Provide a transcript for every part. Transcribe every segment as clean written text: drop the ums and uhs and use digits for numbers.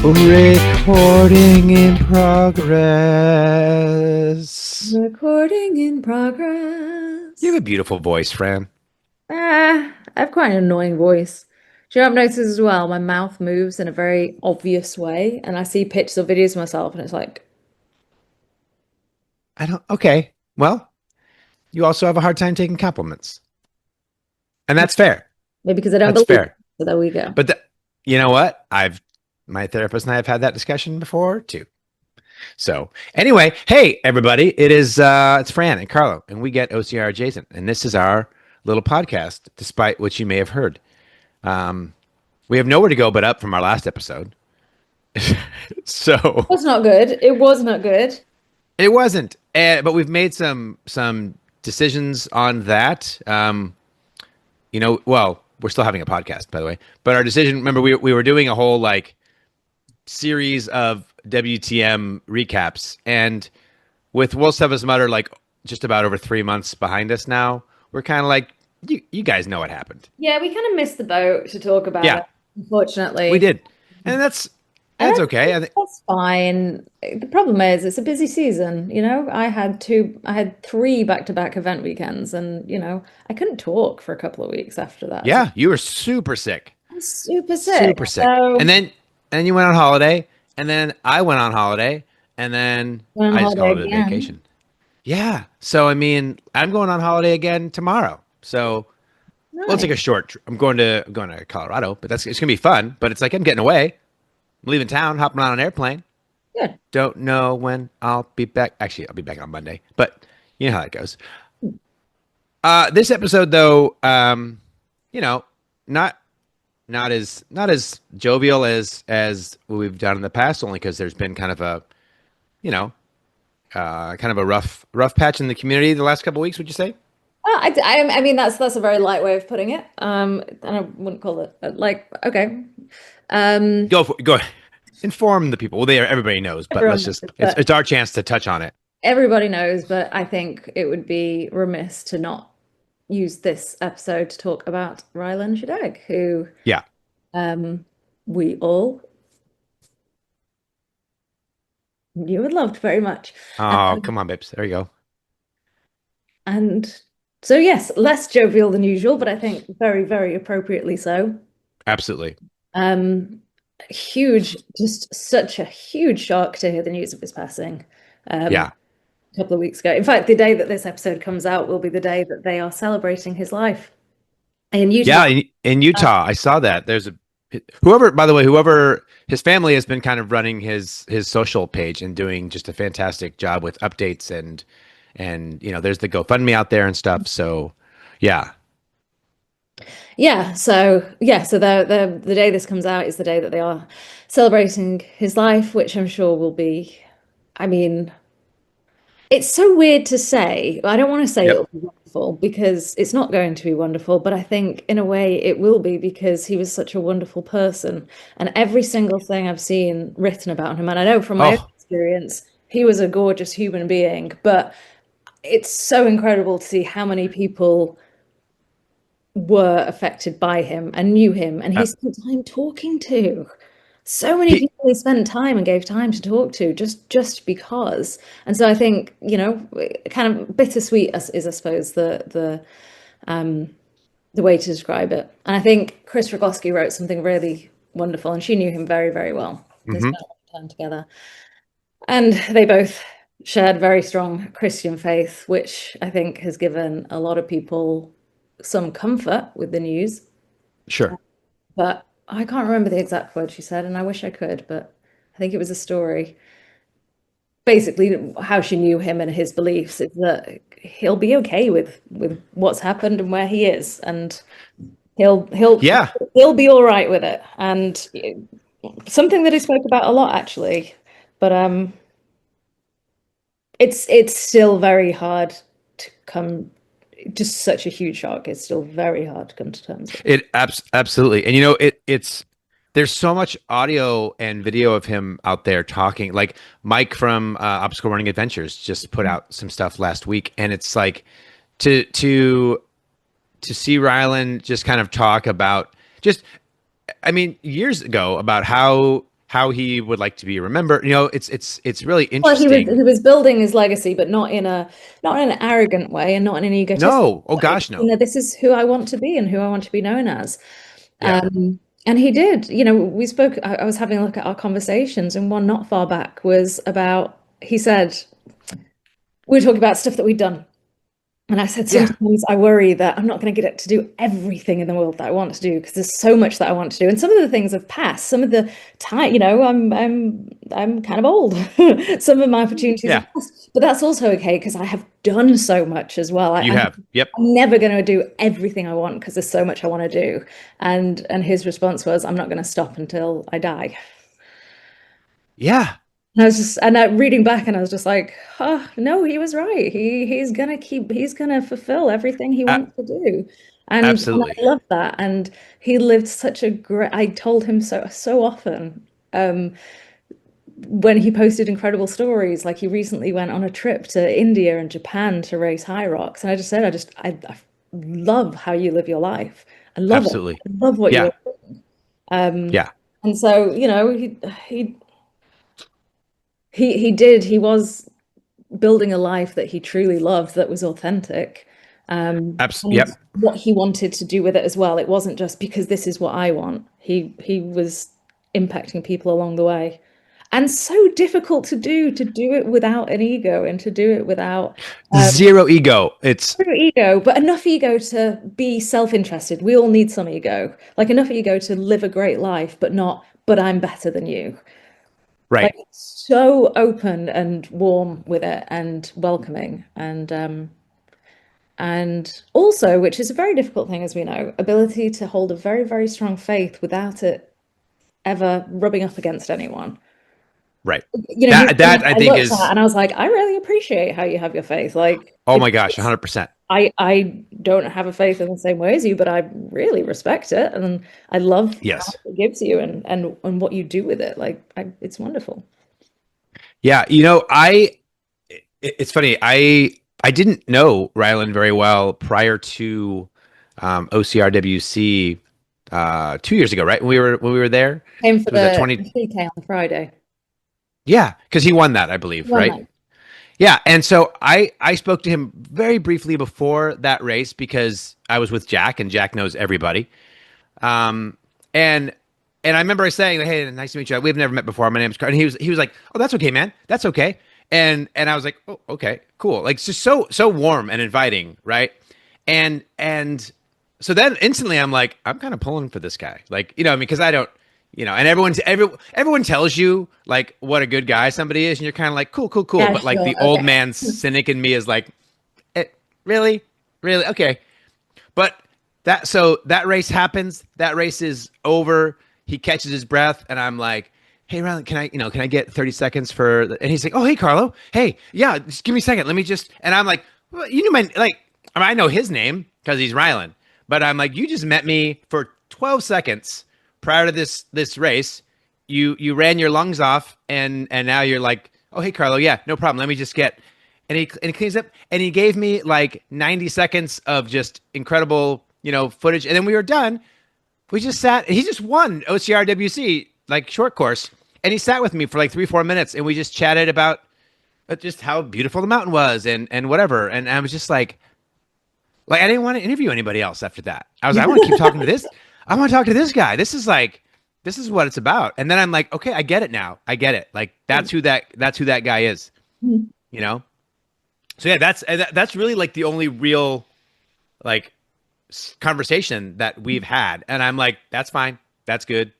Recording in progress. Recording in progress. You have a beautiful voice, Fran. I have quite an annoying voice. Do you know what I've noticed as well? My mouth moves in a very obvious way, and I see pictures or videos of myself, and it's like, Okay. Well, you also have a hard time taking compliments. And that's fair. maybe because I don't That's believe it. fair. So there we go. But you know what? My therapist and I have had that discussion before too. So anyway, hey everybody, it's Fran and Carlo, and we get OCR adjacent, and this is our little podcast, despite what you may have heard. We have nowhere to go but up from our last episode. It So was not good. It was not good. it wasn't, but we've made some decisions on that. Well, we're still having a podcast, by the way. But our decision, remember, we were doing a whole like series of WTM recaps, and with Will Sevis Mutter like just about over 3 months behind us now, we're kind of like, you guys know what happened. Yeah, we kind of missed the boat to talk about Yeah, it, we unfortunately. did, and And that's okay. I think, that's fine. The problem is it's a busy season, you know. I had three back-to-back event weekends, and I couldn't talk for a couple of weeks after that. So yeah, you were super sick. I'm super sick. Super sick. So And then you went on holiday, and then I went on holiday, and then went on I just holiday called it a again. vacation. Yeah. So I mean, I'm going on holiday again tomorrow. So well, it's Nice. like a short. I'm going to Colorado, but it's gonna be fun. But it's like I'm getting away. I'm leaving town, hopping on an airplane. Good. Don't know when I'll be back. Actually, I'll be back on Monday. But you know how that goes. This episode, though, you know, not not as jovial as what we've done in the past, only because there's been kind of a you know kind of a rough patch in the community the last couple of weeks. Would you say? I mean that's a very light way of putting it. And I wouldn't call it like okay. Um, Go inform the people. Well, everybody knows, but everyone let's knows, just but it's our chance to touch on it. everybody knows. But I think it would be remiss to not use this episode to talk about Rylan Schadegg, who Yeah. um we all knew and loved very much. Oh, come on, babes. There you go. And so, yes, less jovial than usual, but I think very, very appropriately so. Absolutely. Um, Huge, just such a huge shock to hear the news of his passing Yeah. a couple of weeks ago. In fact, the day that this episode comes out will be the day that they are celebrating his life in Yeah. Utah. In Utah, I saw that. There's a by the way, whoever his family has been kind of running his social page and doing just a fantastic job with updates and there's the GoFundMe out there and stuff. So yeah. So the day this comes out is the day that they are celebrating his life, which I'm sure will be, I mean, it's so weird to say. I don't want to say Yep. it'll be wonderful because it's not going to be wonderful, but I think in a way it will be because he was such a wonderful person. And every single thing I've seen written about him, and I know from my own Oh, experience, he was a gorgeous human being, but it's so incredible to see how many people were affected by him and knew him, and he uh, spent time talking to. So many he people he spent time and gave time to talk to just because. And so I think, kind of bittersweet is I suppose the way to describe it. And I think Chris Rogowski wrote something really wonderful, and she knew him very, very well. They hmm spent a lot of time together. And they both shared very strong Christian faith, which I think has given a lot of people some comfort with the news. Sure. But I can't remember the exact word she said, and I wish I could, but I think it was a story. Basically, how she knew him and his beliefs is that he'll be okay with what's happened and where he is, and he'll he'll Yeah. he'll be all right with it. And something that he spoke about a lot, actually. But it's still very hard to come. Just such a huge shock. It's still very hard to come to terms with. Absolutely. And it's there's so much audio and video of him out there talking. Like Mike from Obstacle Running Adventures just put out some stuff last week, and it's like to see Rylan just kind of talk about just, I mean, years ago about how how he would like to be remembered. It's really Well, interesting. he was building his legacy, but not in an arrogant way and not in an egotistic No, oh way. gosh, no. This is who I want to be and who I want to be known as. Yeah, And he did. We spoke. I was having a look at our conversations, and one not far back was about. He said we were talking about stuff that we'd done, and I said, yeah, sometimes I worry that I'm not going to get to do everything in the world that I want to do because there's so much that I want to do. And some of the things have passed. Some of the time, I'm kind of old. Some of my opportunities have yeah. passed. But that's also okay because I have done so much as well. You have. Yep. I'm never going to do everything I want because there's so much I want to do. And his response was, I'm not going to stop until I die. Yeah, And I was just, and I reading back, and I was just like, oh, no, he was right. He's gonna fulfill everything he a- wants to do, and absolutely. I love that. And he lived such a great. I told him so often, um, when he posted incredible stories, like he recently went on a trip to India and Japan to race high rocks, and I just said, I love how you live your life. I love it. Absolutely. I love what Yeah, you're. Um, yeah. and so he did. He was building a life that he truly loved, that was authentic, and Yep. what he wanted to do with it as well. It wasn't just because this is what I want. He was impacting people along the way, and so difficult to do it without an ego and to do it without Zero ego. It's true ego, but enough ego to be self-interested. We all need some ego, like enough ego to live a great life, but not, but I'm better than you. Like right. so open and warm with it and welcoming and also, which is a very difficult thing, as we know, ability to hold a very, very strong faith without it ever rubbing up against anyone. Right. He's That I I think looked at is, and I was like, I really appreciate how you have your faith. oh my gosh, 100%. I don't have a faith in the same way as you, but I really respect it, and I love how Yes. it gives you and what you do with it. It's wonderful. Yeah, it's funny. I didn't know Rylan very well prior to OCRWC 2 years ago, right? When we were there. Came for Was that the 20? 3K on Friday. Yeah, because he won that, I believe, One right? night. Yeah, and so I spoke to him very briefly before that race because I was with Jack and Jack knows everybody. Um, and I remember saying, "Hey, nice to meet you. We've never met before. My name's Carl." And he was like, "Oh, that's okay, man. That's okay." And I was like, "Oh, okay, cool." Like, it's just so warm and inviting, right? And so then instantly I'm like, I'm kind of pulling for this guy, like, I mean, because I don't, and everyone tells you like what a good guy somebody is, and you're kind of like, cool, cool, cool. Yeah, But like sure. the old Okay. man cynic in me is like, really, really, okay. But that race happens. That race is over. He catches his breath, and I'm like, "Hey, Rylan, can I get 30 seconds for?" And he's like, "Oh, hey, Carlo. Hey, yeah, just give me a second. Let me just." And I'm like, well, "You knew my like." I mean, I know his name because he's Rylan, but I'm like, "You just met me for 12 seconds prior to this race. You ran your lungs off, and now you're like, oh, hey, Carlo. Yeah, no problem. Let me just get." And he cleans up, and he gave me like 90 seconds of just incredible, footage, and then we were done. We just sat. He just won OCRWC like short course, and he sat with me for like 3-4 minutes, and we just chatted about just how beautiful the mountain was and whatever. And I was just like I didn't want to interview anybody else after that. I want to keep talking to this. I want to talk to this guy. This is what it's about. And then I'm like, okay, I get it now. I get it. Like that's who that guy is. You know. So yeah, that's really like the only real like conversation that we've had, and I'm like, that's fine, that's good,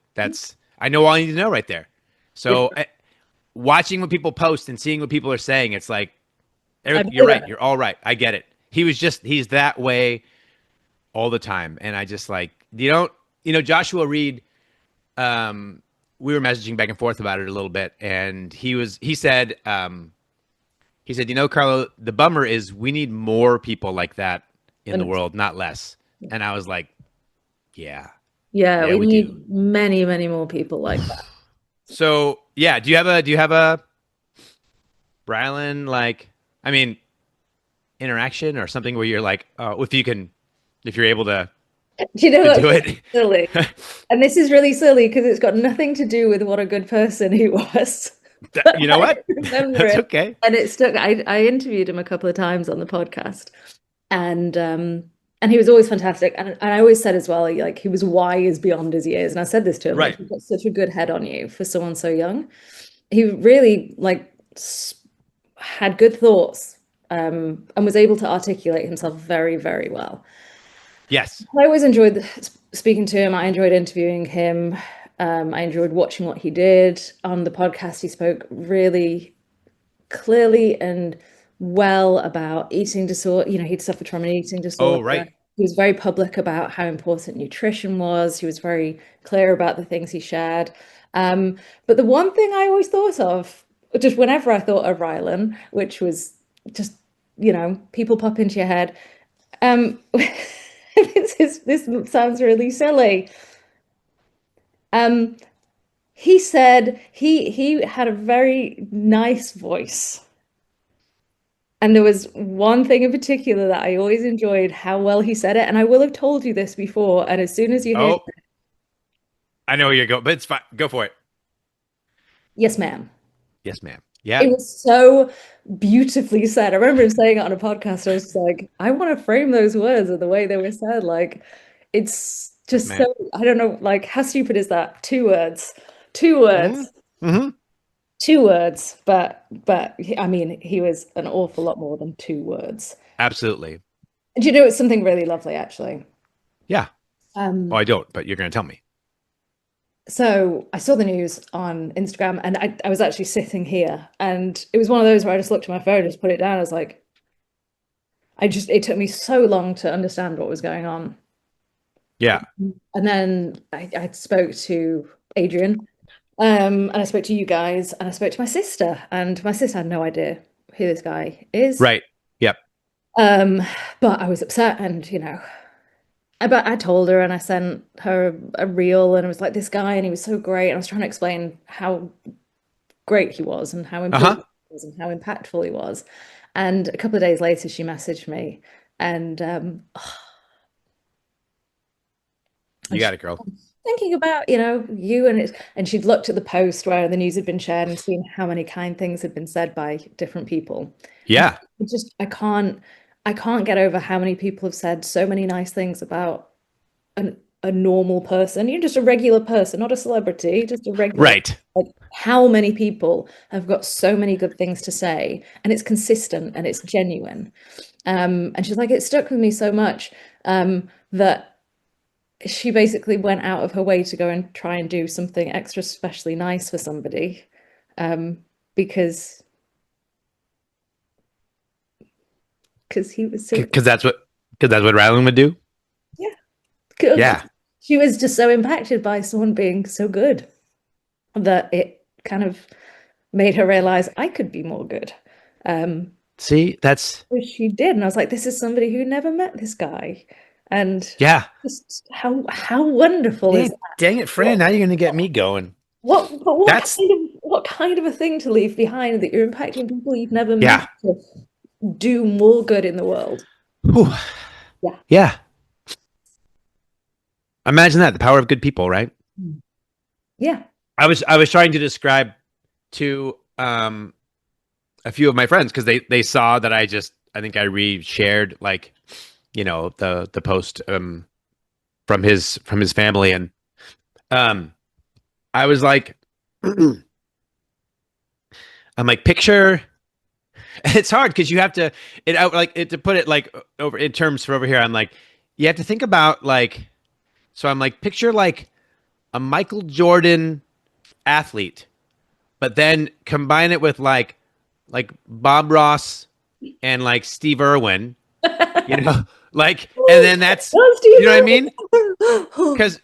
I know all I need to know right there. So watching what people post and seeing what people are saying, it's like, I You're believe right, it. you're all right, I get it. He's that way all the time, and I just like Joshua Reed. We were messaging back and forth about it a little bit, and he said, Carlo, the bummer is we need more people like that in the And world, not less. And I was like, yeah, yeah, yeah, we we do. need many, many more people like that. So yeah, do you have a Brylan, like, I mean, interaction or something where you're like, if you're able to. Do you know to what's do it. silly? And this is really silly because it's got nothing to do with what a good person he was. But You know I what? remember That's it. okay. And it stuck. I interviewed him a couple of times on the podcast. And and he was always fantastic. And I always said as well, like he was wise beyond his years. And I said this to him, like Right. you've got such a good head on you for someone so young. He really like had good thoughts and was able to articulate himself very, very well. Yes. I always enjoyed speaking to him. I enjoyed interviewing him. I enjoyed watching what he did on the podcast. He spoke really clearly and well about eating disorder. You know, he'd suffered from an eating Oh, disorder. right. He was very public about how important nutrition was. He was very clear about the things he shared. But the one thing I always thought of, just whenever I thought of Rylan, which was just, you know, people pop into your head. This sounds really silly. Um, he said he had a very nice voice. And there was one thing in particular that I always enjoyed how well he said it. And I will have told you this before. And as soon as you hear, Oh, I know where you're going, but it's fine. Go for it. yes, ma'am. Yes, ma'am. It Yeah. was so beautifully said. I remember him saying it on a podcast. I was just like, I want to frame those words and the way they were said. Like, it's just Man. so, I don't know, like, how stupid is that? Two words, two Hmm. words, Hmm. two words. But I mean, he was an awful lot more than two words. Absolutely. And you know, it's something really lovely, actually. Yeah. Oh, Um, I don't, but you're going to tell me. So I saw the news on Instagram and I was actually sitting here and it was one of those where I just looked at my phone, just put it down. I was like, it took me so long to understand what was going on. Yeah. And then I spoke to Adrian, and I spoke to you guys, and I spoke to my sister, and my sister had no idea who this guy is. Right. Yep. Um, but I was upset, and you know, but I told her, and I sent her a reel, and it was like this guy, and he was so great. And I was trying to explain how great he was, and how Uh-huh. important he was, and how impactful he was. And a couple of days later, she messaged me, and You got it, girl. thinking about, you know, you and it, and she'd looked at the post where the news had been shared and seen how many kind things had been said by different people. And Yeah. I can't get over how many people have said so many nice things about a normal person. You're just a regular person, not a celebrity, just a regular. Right. Like how many people have got so many good things to say, and it's consistent and it's genuine. And she's like, it stuck with me so much that she basically went out of her way to go and try and do something extra specially nice for somebody um, because he was so Because that's what Rylan would do. yeah 'cause Yeah. she was just so impacted by someone being so good that it kind of made her realize I could be more good. Um, See, that's, which she did, and I was like, this is somebody who never met this guy, and yeah. just how wonderful is Hey, that? dang it, Fran. Now you're going to get me going. That's, What kind of a thing to leave behind that you're impacting people you've never met yeah. to do more good in the world? Whew. Yeah. Yeah. Imagine that. The power of good people, right? Yeah. I was trying to describe to a few of my friends because they saw that I think I reshared like the post from his family and um I was like I'm like picture it's hard because you have to it out like it to put it like over in terms for over here I'm like you have to think about like so I'm like picture like a Michael Jordan athlete but then combine it with like Bob Ross and like Steve Irwin, you know, like, and then that's, Oh, you know what I mean? Steve.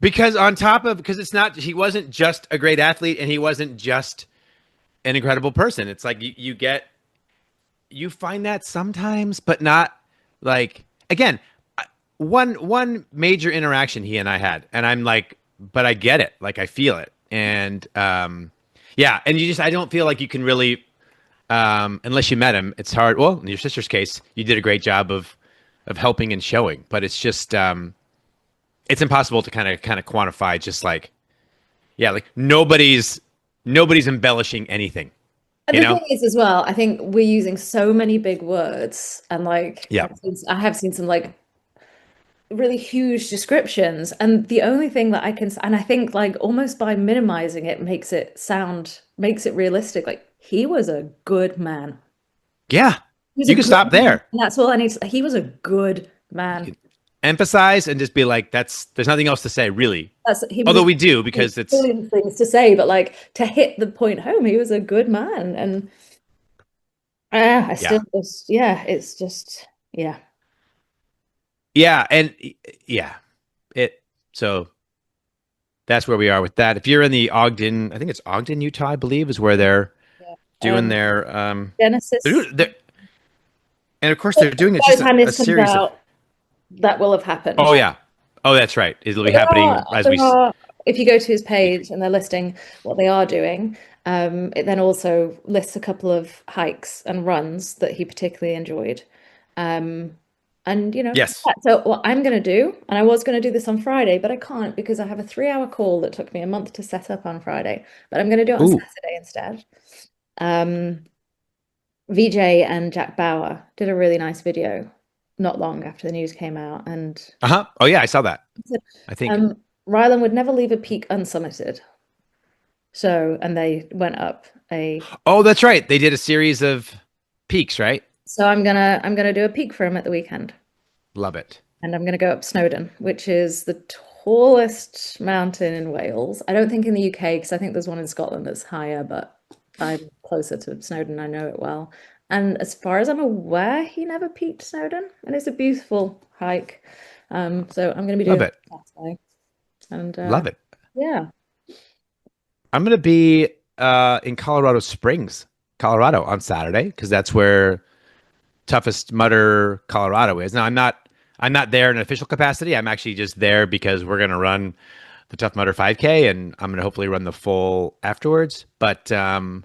Because on top of because it's not he wasn't just a great athlete and he wasn't just an incredible person. It's like you find that sometimes, but not like again. One major interaction he and I had, and I'm like, but I get it, like I feel it, and yeah, and you just I don't feel like you can really unless you met him, it's hard. Well, in your sister's case, you did a great job of helping and showing, but it's just it's impossible to kind of quantify. Just like, yeah, like nobody's embellishing anything. And You the know? thing is, as well, I think we're using so many big words, and like Yeah. I have seen some like really huge descriptions, and the only thing that I can, and I think like almost by minimizing it makes it realistic. Like he was a good man. Yeah. He was a You can good stop man. there. And that's all I need. He was a good You man. can emphasize and just be like, there's nothing else to say, really. He was Although a we do because it's billion things to say, but like to hit the point home, he was a good man. And I still yeah. just, yeah, it's just, yeah. Yeah, and yeah. It so that's where we are with that. If you're in the Ogden, I think it's Ogden, Utah, I believe, is where they're Yeah. doing their Genesis. and of course they're doing it By just the time a this comes series of. out, that will have Oh happened. yeah. Oh, that's right. It'll be But happening as we if you go to his speak. page and they're listing what they are doing, it then also lists a couple of hikes and runs that he particularly enjoyed. Um, and Yes. yeah, so what I'm going to do, and I was going to do this on Friday, but I can't because I have a 3-hour call that took me a month to set up on Friday, but I'm going to do it on Ooh. Saturday instead. Um, VJ and Jack Bauer did a really nice video not long after the news came out, and Uh-huh. Oh yeah, I saw that. I think. Rylan would never leave a peak unsummited. So, and they went up a. Oh, that's right. They did a series of peaks, right? So I'm gonna do a peak for him at the weekend, Love it. and I'm gonna go up Snowdon, which is the tallest mountain in Wales. I don't think in the UK because I think there's one in Scotland that's higher, but I'm closer to Snowdon. I know it well. And as far as I'm aware, he never peaked Snowdon, and it's a beautiful hike. So I'm gonna be doing Love that it. Saturday, and Love it. yeah. I'm gonna be in Colorado Springs, Colorado on Saturday because that's where Toughest Mudder Colorado is. Now I'm not there in an official capacity. I'm actually just there because we're gonna run the Tough Mudder 5K and I'm gonna hopefully run the full afterwards. But oh,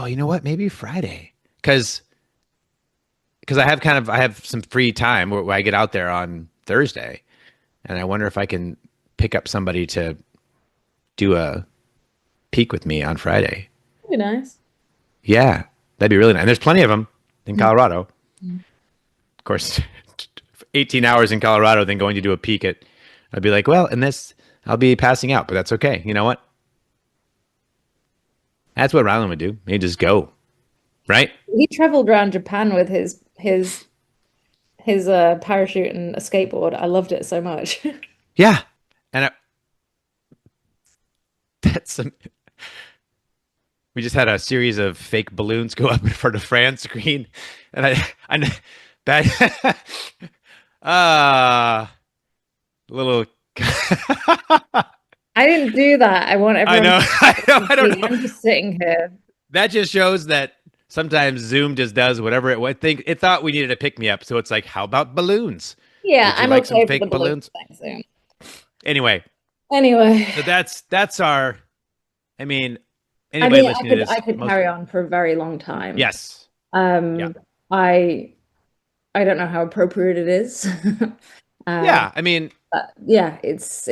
you know what? Maybe Friday because I have some free time where I get out there on Thursday, and I wonder if I can pick up somebody to do a peak with me on Friday. That'd be nice. Yeah, that'd be really nice. And there's plenty of them in Colorado. Mm. Of course, 18 hours in Colorado, then going to do a peak at, I'd be like, well, in this, I'll be passing out, but that's okay. You know what? That's what Rylan would do. He'd just go, right? He traveled around Japan with his parachute and a skateboard. I loved it so much. Yeah. And that's some, we just had a series of fake balloons go up in front of Fran's screen. And I that, uh, little, I didn't do that. I want I everyone know, I to don't see. know. I'm just sitting here. That just shows that sometimes Zoom just does whatever it would think. It thought we needed a pick me up, so it's like, how about balloons? Yeah, Would you I'm like some okay for the fake balloon balloons? thing soon. Anyway, Anyway, so that's our. I mean, I anybody mean, I listening to could I this, could most carry on for a very long time. yes, yeah, Um, I I don't know how appropriate it is. Um, yeah. I mean, but yeah, it's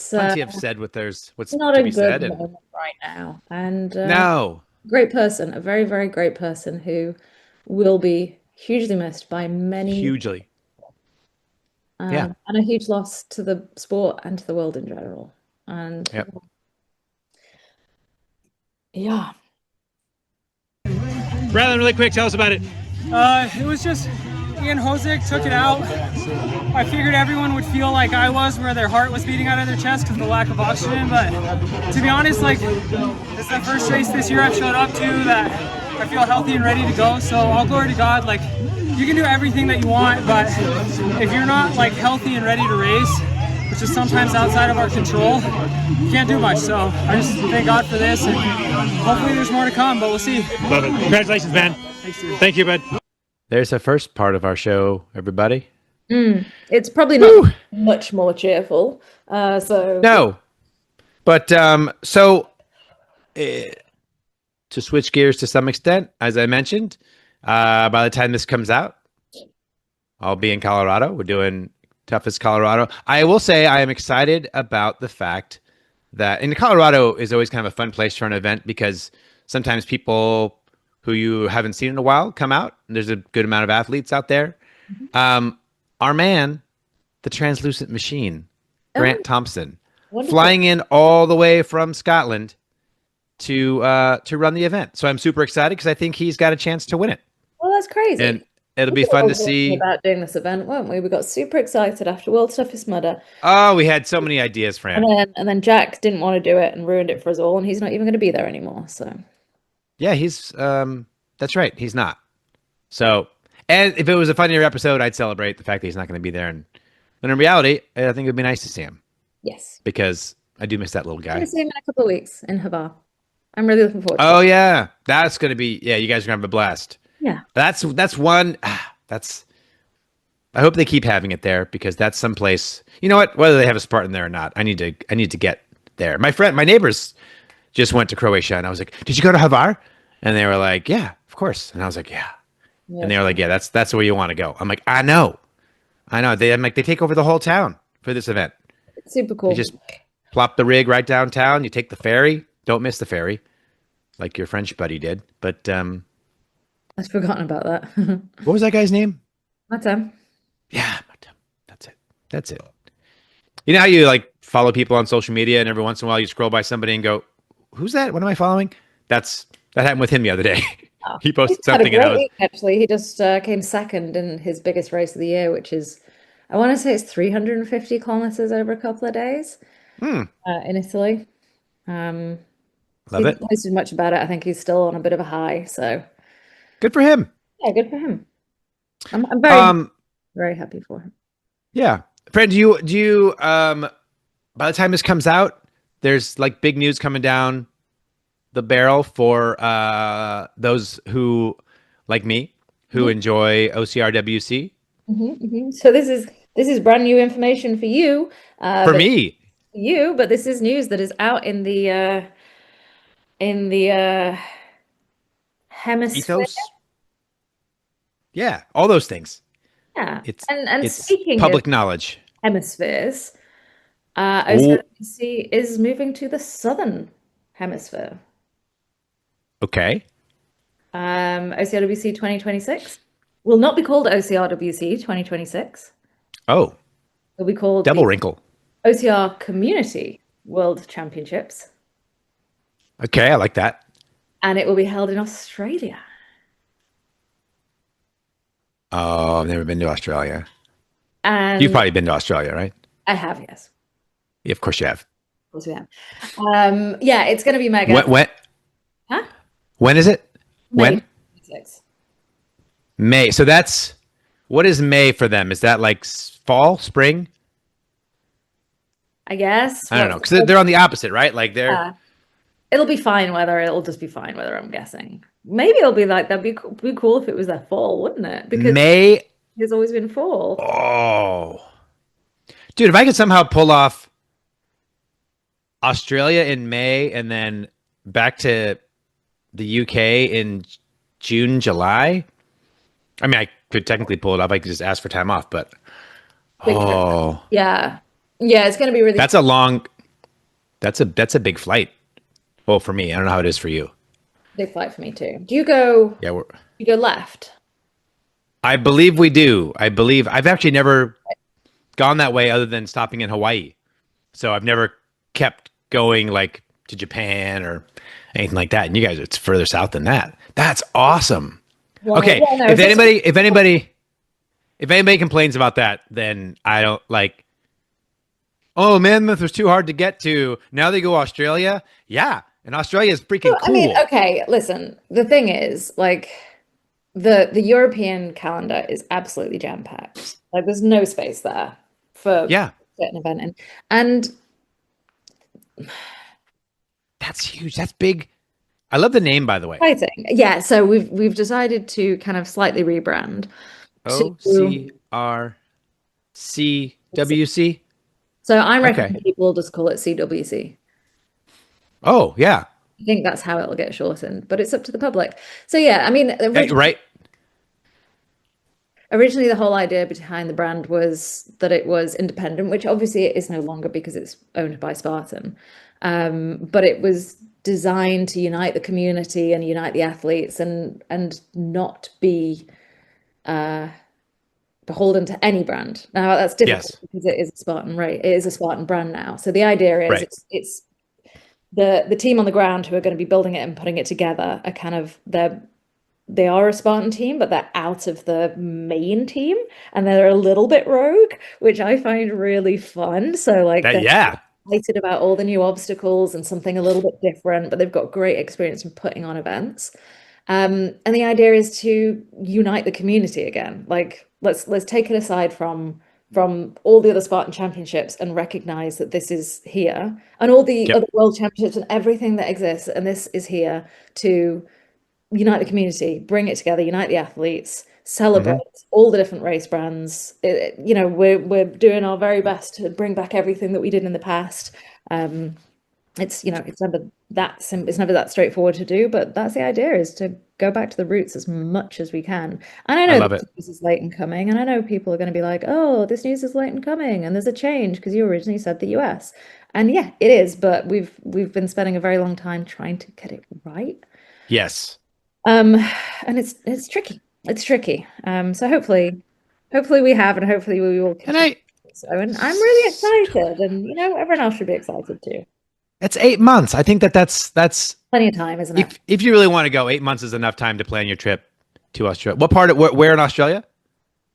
plenty have said what's not to a be good said, and moment right now, and no, great person, a very, very great person who will be hugely missed by many, hugely, yeah, and a huge loss to the sport and to the world in general. And yep. yeah, Rylan, really quick, tell us about it. It was just Ian Hosick took it out. I figured everyone would feel like I was, where their heart was beating out of their chest because of the lack of oxygen. But to be honest, like, it's the first race this year I've showed up to that I feel healthy and ready to go. So all glory to God. Like, you can do everything that you want, but if you're not like healthy and ready to race, which is sometimes outside of our control, you can't do much. So I just thank God for this, and hopefully there's more to come, but we'll see. Love it. Congratulations, man. Thanks, dude. Thank you, bud. There's the first part of our show, everybody. it's probably Woo! not much more cheerful. So No, but so to switch gears to some extent, as I mentioned, by the time this comes out, I'll be in Colorado. We're doing Toughest Colorado. I will say I am excited about the fact that in Colorado is always kind of a fun place for an event because sometimes people who you haven't seen in a while come out. And there's a good amount of athletes out there. Um, our man, the translucent machine, Oh, Grant Thompson, wonderful. flying in all the way from Scotland to run the event. So I'm super excited because I think he's got a chance to win it, Well, that's crazy. and it'll be We were fun all to talking see. about doing this event, weren't we? We got super excited after World's Toughest Mudder, Oh, we had so many ideas, Fran. and then Jack didn't want to do it and ruined it for us all, and he's not even going to be there anymore. So Yeah, he's that's right. He's not. So, and if it was a funnier episode, I'd celebrate the fact that he's not going to be there. And in reality, I think it would be nice to see him yes, because I do miss that little I'm going guy. to see him in a couple of weeks in Havana. I'm really looking forward to Oh it. yeah, that's going to be yeah. You guys are going to have a blast. Yeah, That's one. That's. I hope they keep having it there because that's someplace. You know what? Whether they have a Spartan there or not, I need to get there. My neighbors just went to Croatia, and I was like, "Did you go to Hvar?" And they were like, "Yeah, of course." And I was like, "Yeah." yeah, And they were like, "Yeah, that's where you want to go." I'm like, I know. They take over the whole town for this event. it's super You cool. just plop the rig right downtown. You take the ferry. Don't miss the ferry, like your French buddy did. But I'd forgotten about that. what was that guy's name? My time. Yeah, that's it. That's it. You know how you like follow people on social media, and every once in a while you scroll by somebody and go, "Who's that? What am I following?" That happened with him the other day. Oh, He he's posted had a something, and great I was, week, actually. He just came second in his biggest race of the year, which is, I want to say it's 350 kilometers over a couple of days in Italy. Um, he love it. hasn't posted much about it. I think he's still on a bit of a high. So, Good for him. yeah, good for him. I'm very, Um, very happy for him. yeah, friend. Do you by the time this comes out, there's like big news coming down the barrel for those who like me who enjoy OCRWC. So this is brand new information for you, For me, but this is news that is out in the hemisphere. ethos. Yeah, all those things. Yeah, It's and it's speaking of public knowledge. hemispheres, Oh, OCRWC is moving to the southern hemisphere. okay. OCRWC 2026 will not be called OCRWC 2026. Oh, It'll be called double the wrinkle. OCR Community World Championships, Okay, I like that. and it will be held in Australia. Oh, I've never been to Australia. And You've probably been to Australia, right? I have, yes, Yeah, of course you have. of course we have. Yeah, it's going to be mega. When Huh? when is it? May When? 26. May. So that's what is May for them? Is that like fall, spring? I guess. I don't know because they're on the opposite, right? Like they're Yeah. It'll be fine weather. It'll just be fine weather, I'm guessing. Maybe it'll be like that'd be cool if it was their fall, wouldn't it? Because May. it's always been fall. Oh, dude, if I could somehow pull off Australia in May and then back to the UK in June, July. I mean, I could technically pull it off. I could just ask for time off, but Big trip. oh, Yeah. Yeah, it's going to be really that's a long. That's a big flight. Well, for me, I don't know how it is for you. big flight for me too. Do you go? Yeah, You go left? I believe we do. I believe I've actually never gone that way other than stopping in Hawaii. So I've never kept going like to Japan or anything like that. And you guys, it's further south than that. That's awesome. Well, Okay, yeah, no, if it's- anybody complains about that, then I don't like. Oh, Mammoth was too hard to get to. Now they go Australia. Yeah, and Australia is freaking I cool. mean, okay, listen. The thing is, like, the European calendar is absolutely jam-packed. Like, there's no space there for Yeah, a certain event, and that's huge. That's big. I love the name, by the way. exciting. Yeah, so we've decided to kind of slightly rebrand to. OCRCWC. So I reckon Okay. people just call it CWC. Oh, yeah. I think that's how it'll get shortened, but it's up to the public. So yeah, I mean, Hey, right. originally the whole idea behind the brand was that it was independent, which obviously it is no longer because it's owned by Spartan. But it was designed to unite the community and unite the athletes and not be beholden to any brand. Now that's difficult Yes. because it is a Spartan, right? It is a Spartan brand now. So the idea is Right. it's the team on the ground who are going to be building it and putting it together are kind of they are a Spartan team, but they're out of the main team and they're a little bit rogue, which I find really fun. So like That, they're yeah. excited about all the new obstacles and something a little bit different, but they've got great experience in putting on events. And the idea is to unite the community again. Like let's take it aside from all the other Spartan championships and recognize that this is here and all the Yep. other world championships and everything that exists, and this is here to unite the community, bring it together, unite the athletes, celebrate Hmm. all the different race brands. We're doing our very best to bring back everything that we did in the past. It's never that straightforward to do, but that's the idea, is to go back to the roots as much as we can. And I I know love this it. news is late in coming, and I know people are going to be like, "Oh, this news is late in coming, and there's a change because you originally said the US." And yeah, it is, but we've been spending a very long time trying to get it right. Yes. Um, and it's tricky. It's tricky. So hopefully we have, and hopefully we will And continue. So, and I'm really excited, and everyone else should be excited too. it's 8 months. I think that's Plenty of time, isn't it? if you really want to go, 8 months is enough time to plan your trip to Australia. What part of where in Australia?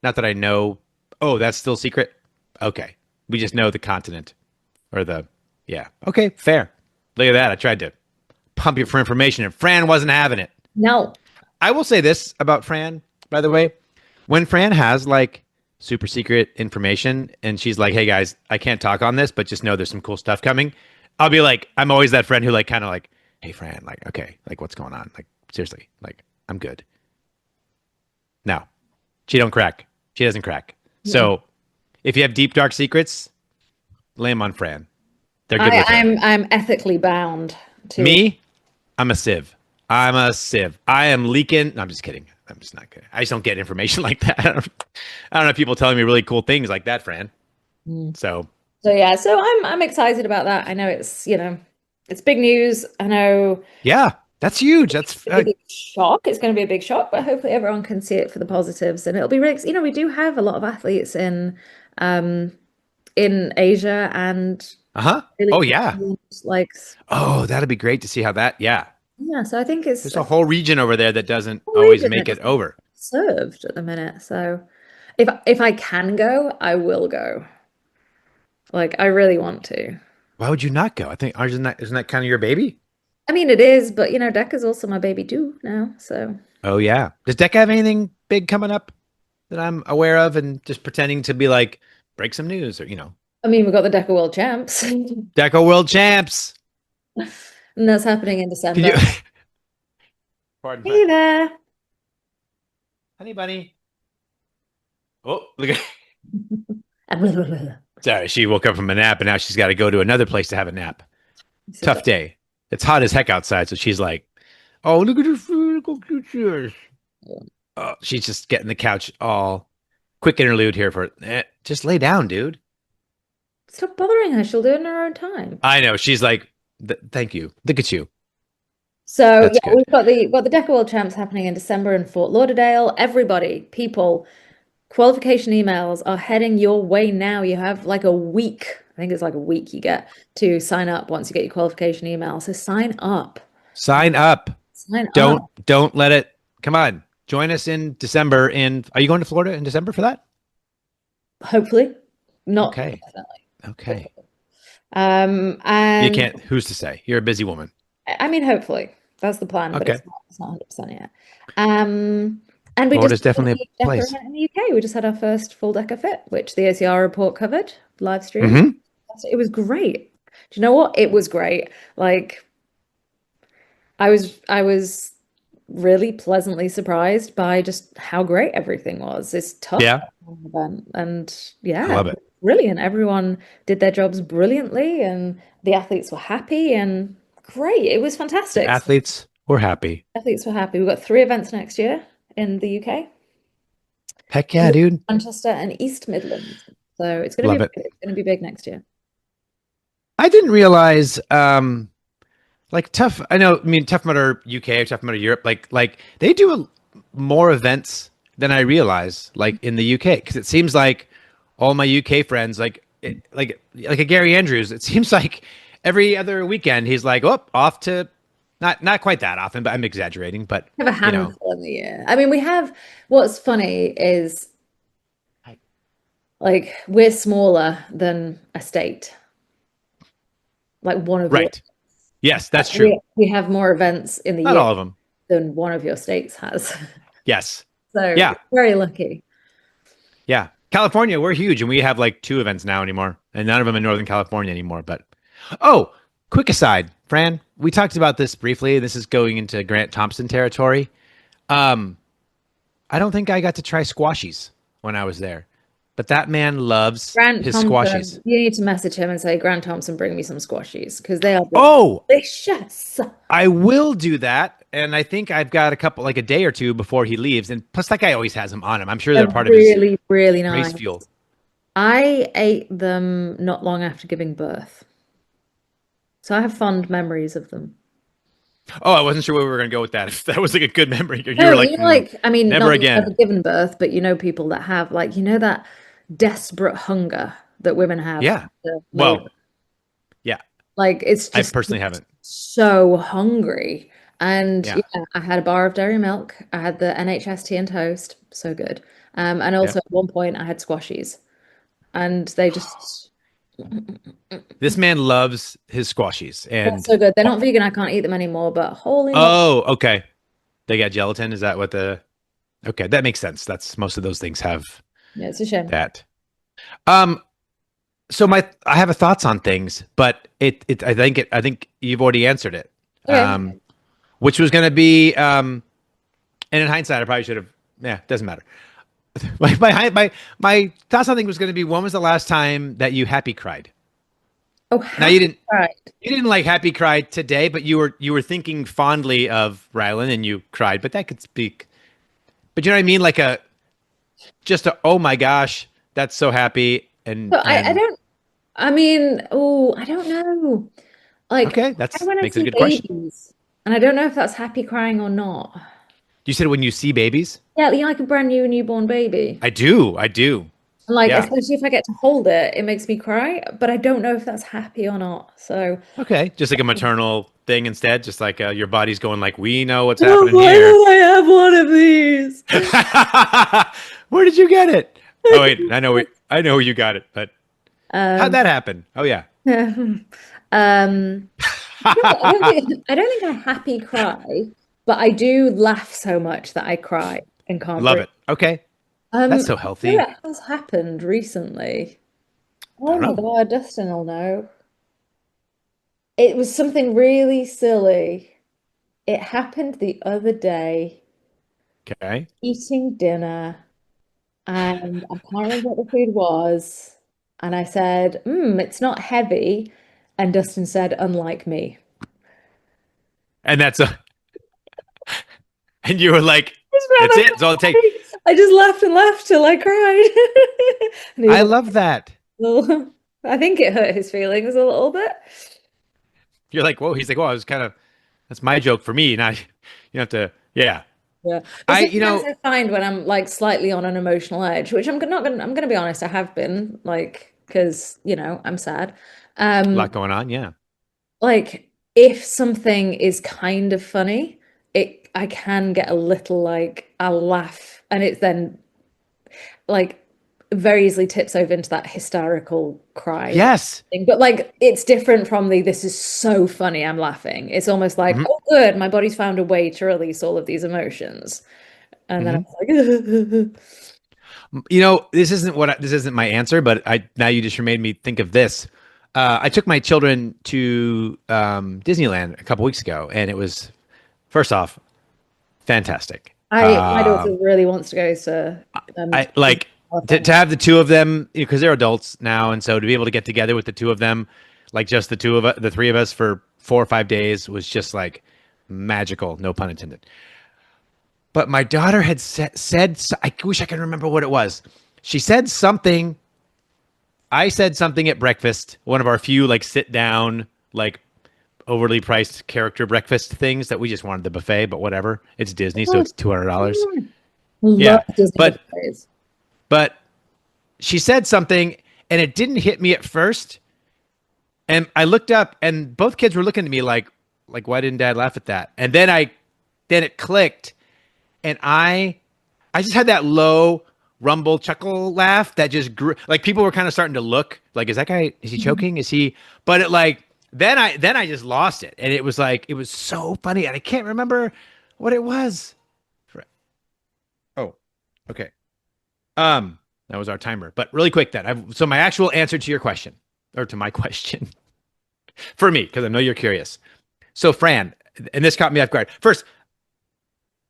Not that I know. Oh, that's still secret. Okay, we just know the continent or the yeah. Okay, fair. Look at that. I tried to pump you for information, and Fran wasn't having it. No. I will say this about Fran, by the way. When Fran has like super secret information and she's like, hey guys, I can't talk on this, but just know there's some cool stuff coming. I'll be like, I'm always that friend who like kind of like, hey Fran, like, okay, like what's going on? Like, seriously, like, I'm good. No, she don't crack. She doesn't crack. Mm-mm. So if you have deep, dark secrets, lay them on Fran. They're good I, with her. I'm ethically bound to. Me, I'm a sieve. I'm a sieve. I am leaking. No, I'm just kidding. I'm just not good. I just don't get information like that. I don't know people telling me really cool things like that, Fran. Mm. So So yeah, so I'm excited about that. I know it's big news. I know yeah, that's huge. That's it's a big shock. It's going to be a big shock, but hopefully everyone can see it for the positives, and it'll be really. We do have a lot of athletes um in Asia and uh-huh. really Oh yeah. like Oh, that'd be great to see how that. Yeah, yeah. So I think it's there's a whole region over there that doesn't a always region that make it doesn't over. served at the minute. So if I can go, I will go. Like I really want to. Why would you not go? I think isn't that kind of your baby? I mean, it is, but Decca's also my baby too now. So Oh yeah. Does Deca have anything big coming up that I'm aware of and just pretending to be like break some news or I mean, we've got the Deca World Champs, Deca World Champs. and that's happening in Can December. you pardon Hey there. honey bunny? Oh, look at So sorry, she woke up from a nap and now she's got to go to another place to have a nap. Tough day. It's hot as heck outside, so she's like, "Oh, look at your food, go get yours." She's just getting the couch all quick interlude here for just lay down, dude. Stop bothering her. She'll do it in her own time. I know. She's like, thank you. Look at you. So That's yeah, good. we've got the Deca World Champs happening in December in Fort Lauderdale. Everybody, people, qualification emails are heading your way now. You have like a week. I think it's like a week you get to sign up once you get your qualification email. So sign up. Sign up. Sign Don't up. don't let it. Come on. Join us in December. Are you going to Florida in December for that? Hopefully. Not Okay. definitely. Okay. You And can't. Who's to say? You're a busy woman. I mean, hopefully that's the plan, but Okay. it's not 100% yet. And we Florida's just had definitely a a DECA place. event in the UK. We just had our first full DECA fit, which the OCR report covered live stream. Hmm. It was great. Do you know what? It was great. Like I was really pleasantly surprised by just how great everything was. It's tough Yeah. event, and I yeah, love it. brilliant. Everyone did their jobs brilliantly, and the athletes were happy and great. It was The fantastic. athletes were happy. Athletes were happy. We've got 3 events next year in the UK. Heck yeah, dude. Manchester and East Midlands. So it's going to Love be it. it's going to be big next year. I didn't realize, like Tough. I know. I mean, Tough Mudder UK, Tough Mudder Europe. Like they do more events than I realize. Like in the UK, because it seems like all my UK friends, like a Gary Andrews. It seems like every other weekend he's like, oh, off to. Not quite that often, but I'm exaggerating. But We have a you know, handful in the year. I mean, we have. What's funny is like we're smaller than a state. Like one of your right? Yes, that's true. we have more events in the Not year all of them. than one of your states has. Yes. So Yeah. very lucky. Yeah. California, we're huge and we have like 2 events now anymore. And none of them in Northern California anymore. But oh, quick aside, Fran, we talked about this briefly. This is going into Grant Thompson territory. Um, I don't think I got to try squashies when I was there. But that man loves Grant his Thompson, squashies. you need to message him and say, Grant Thompson, bring me some squashies because they are Oh, delicious. I will do that. And I think I've got a couple, like a day or two before he leaves. And plus, that guy always has them on him. I'm sure They're they're part of his really, really nice. race fuel. I ate them not long after giving birth. So I have fond memories of them. Oh, I wasn't sure where we were going to go with that. If that was like a good memory. You No, were like, you know, like, I mean, never not that again. I've ever given birth, but you know, people that have, like, you know, that desperate hunger that women have Yeah. to labor. Well, yeah. Like, it's I just personally haven't. so hungry. And Yeah. yeah, I had a bar of dairy milk. I had the NHS tea and toast. So good. And Yeah. also at one point I had squashies. And they just This man loves his squashies. they're And so good. They're not vegan. I can't eat them anymore, but holy moly. oh, okay. They got gelatin. Is that what the okay, that makes sense. That's most of those things have Yeah, it's a shame. that. Um, so I have a thoughts on things, but I think you've already answered it. Okay. Which was gonna be and in hindsight I probably should have doesn't matter. My thoughts on things was gonna be when was the last time that you happy cried? Oh, Now you didn't right. you didn't like happy cry today, but you were thinking fondly of Rylan and you cried, but that could speak. But you know what I mean? Like just a oh my gosh, that's so happy So I and don't, I mean, oh, I don't know. Like, okay, I that's when I makes a see good question. babies, and I don't know if that's happy crying or not. You said when you see babies? Yeah, you know, like a brand new newborn baby. I do. I do. And like, Yeah. especially if I get to hold it, it makes me cry, but I don't know if that's happy or not. So, Okay. Just like a maternal thing instead, just like your body's going like, we know what's oh, happening why here. don't I have one of these? Where did you get it? Oh wait, I know where you got it, but how'd that happen? Oh yeah. Um, I don't think I happy cry, but I do laugh so much that I cry and can't Love breathe. it. Okay. That's so I healthy. know it has happened recently. Oh I my don't know. God, Dustin will know. It was something really silly. It happened the other day, Okay. eating dinner, and I can't remember what the food was. And I said, it's not heavy. And Dustin said, unlike me. And and you were like, Just ran that's up it. That's all it takes. I just laughed and laughed till I cried. And he I was love that. like, I think it hurt his feelings a little bit. You're like, whoa. He's like, well, I was kind of, that's my joke for me. Not, you have to, yeah. Yeah. I, But you sometimes know, I find when I'm like slightly on an emotional edge, which I'm gonna be honest, I have been like, because I'm sad. a Um, lot going on. Yeah. like if something is kind of funny, I can get a little like I'll laugh and it's then like very easily tips over into that hysterical cry Yes. thing. But like it's different from the this is so funny, I'm laughing. It's almost like, Mhm. oh good, my body's found a way to release all of these emotions. And then I was like, You know, this isn't my answer, but now you just made me think of this. I took my children to Disneyland a couple weeks ago, and it was first off fantastic. my daughter really wants to go to I like to have the two of them because they're adults now, and so to be able to get together with the two of them, like just the three of us for 4 or 5 days was just like magical, no pun intended. But my daughter had said, I wish I could remember what it was. She said something. I said something at breakfast, one of our few like sit down, like overly priced character breakfast things that we just wanted the buffet, but whatever. It's Disney, so it's $200. Yeah. But she said something and it didn't hit me at first. And I looked up and both kids were looking at me like, why didn't Dad laugh at that? And then it clicked. And I just had that low rumble chuckle laugh that just grew. Like people were kind of starting to look like, is he choking? Is he? But it like then I just lost it, and it was so funny, and I can't remember what it was. Oh, okay. That was our timer. But really quick then. So my actual answer to your question, or to my question, for me, because I know you're curious. So Fran, and this caught me off guard. First,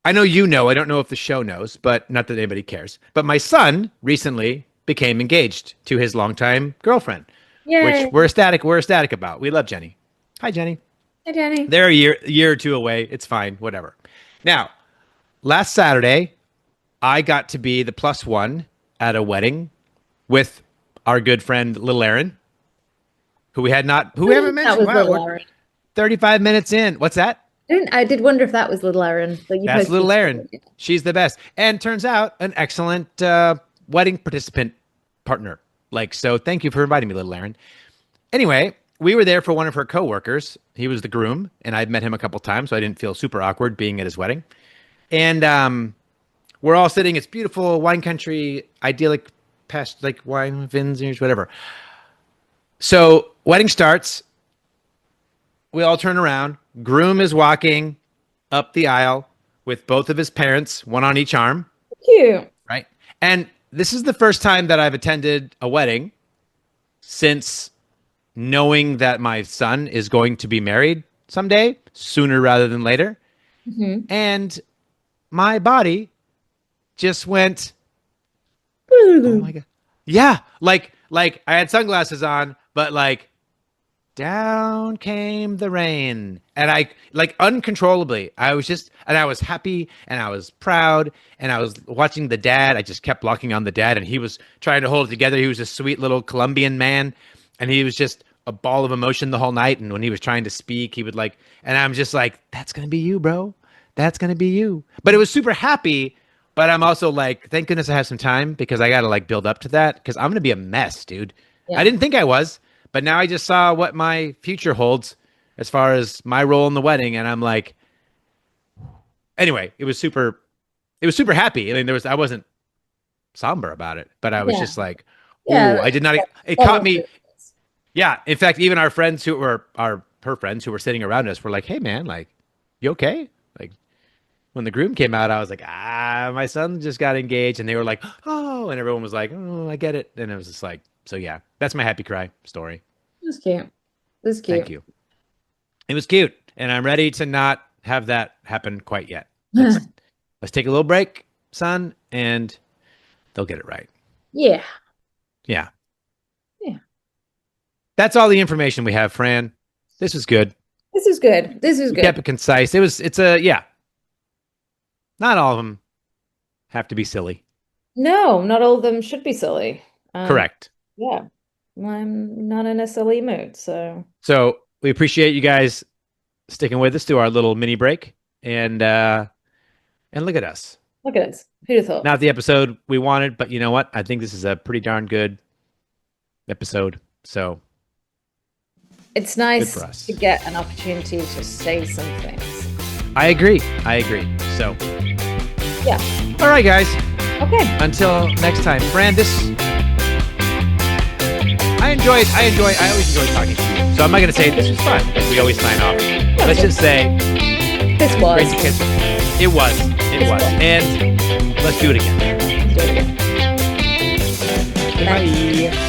I know you know, I don't know if the show knows, but not that anybody cares. But my son recently became engaged to his longtime girlfriend, Yay. which we're ecstatic about. We love Jenny. Hi, Jenny. Hi, Jenny. They're a year or two away. It's fine, whatever. Now, last Saturday, I got to be the plus one at a wedding with our good friend Little Aaron, who we haven't mentioned. That was Little Aaron. 35 minutes in. What's that? I did wonder if that was Little Aaron. That's Little Aaron. She's the best. And turns out an excellent wedding participant partner. So thank you for inviting me, Little Aaron. Anyway, we were there for one of her coworkers. He was the groom, and I'd met him a couple times, so I didn't feel super awkward being at his wedding. And we're all sitting. It's beautiful wine country, idyllic past like wine vineyards, whatever. So wedding starts. We all turn around. Groom is walking up the aisle with both of his parents, one on each arm. Cute. Right. And this is the first time that I've attended a wedding since knowing that my son is going to be married someday, sooner rather than later. Mm-hmm. And my body just went, oh my God. Yeah. Like I had sunglasses on, but down came the rain, and I uncontrollably. I was happy, and I was proud, and I was watching the dad. I just kept blocking on the dad, and he was trying to hold it together. He was a sweet little Colombian man, and he was just a ball of emotion the whole night. And when he was trying to speak, he would and I'm just like, that's gonna be you, bro. That's gonna be you. But it was super happy. But I'm also thank goodness I have some time because I gotta build up to that because I'm gonna be a mess, dude. Yeah. I didn't think I was. But now I just saw what my future holds as far as my role in the wedding. And I'm like, anyway, it was super happy. I mean, I wasn't somber about it, but I was just like, oh, I did not, it caught me. Yeah. In fact, even our friends her friends who were sitting around us were like, hey man, you okay? When the groom came out, I was like, my son just got engaged. And they were like, oh, and everyone was like, oh, I get it. And it was just so yeah, that's my happy cry story. It was cute. It was cute. Thank you. It was cute. And I'm ready to not have that happen quite yet. Let's take a little break, son, and they'll get it right. Yeah. Yeah. Yeah. That's all the information we have, Fran. This was good. This is good. We kept it concise. Yeah. Not all of them have to be silly. No, not all of them should be silly. Correct. Yeah. I'm not in a silly mood, so. So we appreciate you guys sticking with us through our little mini break. And look at us. Look at us. Who'd have thought? Not the episode we wanted, but you know what? I think this is a pretty darn good episode. So it's nice to get an opportunity to say some things. I agree. So yeah. All right, guys. Okay. Until next time, Fran, I always enjoy talking to you. So I'm not going to say this was fun. We always sign off. Let's just say this was. Great to kiss. It was. And let's do it again. Bye.